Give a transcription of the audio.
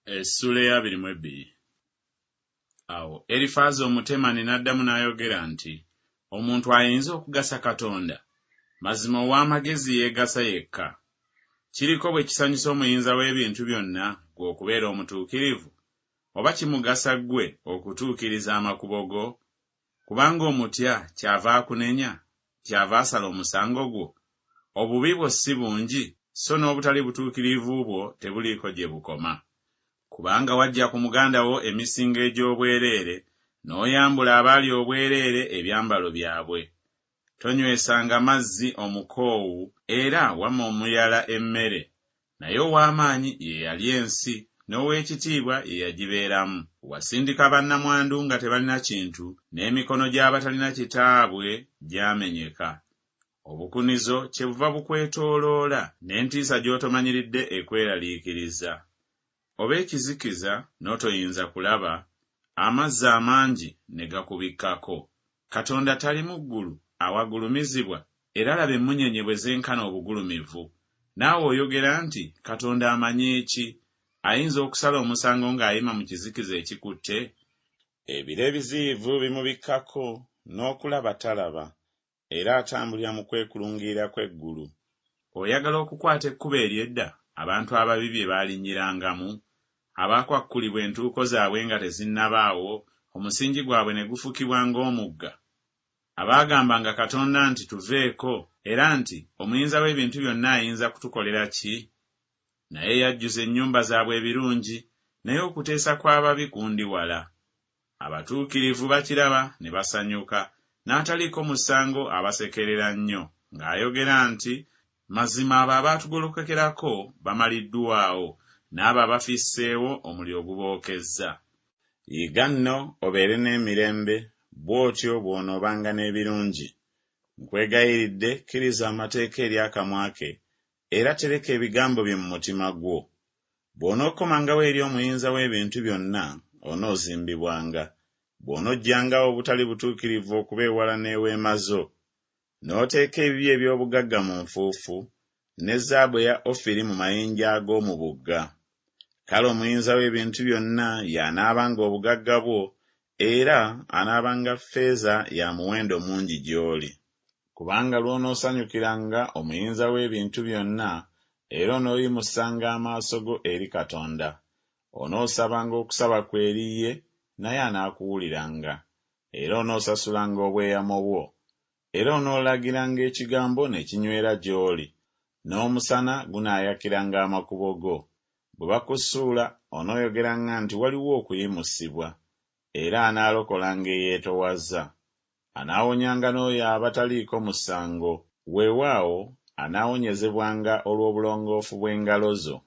Essula ya 22. Awo Erifaazi Omutemani n'addamu n'ayogera nti, omuntu ayinza okugasa Katonda? Mazima ow'amagezi yeegasa yekka. Kiriko bwe kisanyusa omuyinza w'ebintu byonna gwe okubeera omutuukirivu? Oba kimugasa ggwe okutuukiriza amakubo go? Kubanga omutya kyava akunenya, kyava asala omusango gwo. Obubi bwo si bungi, so n'obutali butuukirivu bwo tebuliiko gye bukoma. Kubanga wajja ku muganda wo emisingo egy'obwereere, n'oyambula abaali obwereere ebyambalo byabwe. Tonywesanga mazzi omukoowu era wamma omuyala emmere, naye ow'amaanyi ye yali ensi, n'ow'ekitiibwa ye yagibeeramu. Wasindika bannamwandu nga tebalina kintu, n'emikono gy'abatalina kitaabwe gyamenyeka. Obukunizo kyebuva bukwetooloola, n'entiisa gy'otomanyiridde ekweraliikiriza. Oba ekizikiza n'otoyinza kulaba, amazzi amangi ne gakubikkako. Katonda tali mu ggulu awagulumizibwa, era laba emmunyenye bwe zenkana obugulumivu. Naawe oyogera nti Katonda amanyi eki? Ayinza okusala omusango ng'ayima mu kizikiza ekikutte? Ebire ebiziyivu bimubikkako, n'okulaba talaba, era atambulira mu kwekulungirira kw'eggulu. Oyagala okukwata ekkubo ery'edda abantu ababi bye baalinyirangamu, abaakwakulibwa entuuko zaabwe nga tezinnabaawo, omusingi gwabwe ne gufukibwa ng'omugga, abaagambanga Katonda nti tuveeko, era nti omuyinza w'ebintu byonna ayinza kutukolera ki? Naye yajjuza ennyumba zaabwe ebirungi, naye okuteesa kw'ababi kundi wala. Abatuukirivu bakiraba ne basanyuka, n'ataliiko musango abasekerera nnyo, ng'ayogera nti, mazima abo abaatugolokokerako bamaliddwawo, n'abo abafisseewo omuliro gubookezza. Yiga nno obeere n'emirembe, bw'otyo bw'onoobanga n'ebirungi. Nkwegayiridde kkiriza amateeka eri akamwa ke, era tereka ebigambo bye mu mutima gwo. Bw'onookomangawo eri omuyinza w'ebintu byonna, onoozimbibwanga. Bw'onojjangawo obutali butuukirivu okuba ewala n'eweema zo, n'oteeka ebibi eby'obugagga mu nfuufu, ne zaabu eya Ofiri mu mayinja ag'omu bugga. Kale omuyinza w'ebintu byonna y'anaabanga obugagga bwo, era anaabanga ffeeza ya muwendo mungi gy'oli. Kubanga lw'onoosanyukiranga omuyinza w'ebintu byonna, era onooyimusanga amaaso go eri Katonda. Onoosabanga okusaba kwe eri ye, naye anaakuwuliranga. Era onoosasulanga obweyamo bwo. Era onoolagiranga ekigambo ne kinywera gy'oli, n'omusana gunaayakiranga amakubo go. Bwe bakusuula onooyogeranga nti waliwo okuyimusibwa, era anaalokolanga eyeetowazza. Anaawonyanga n'oyo abataliiko musango, weewaawo anaawonyezebwanga olw'obulongoofu bw'engalo zo.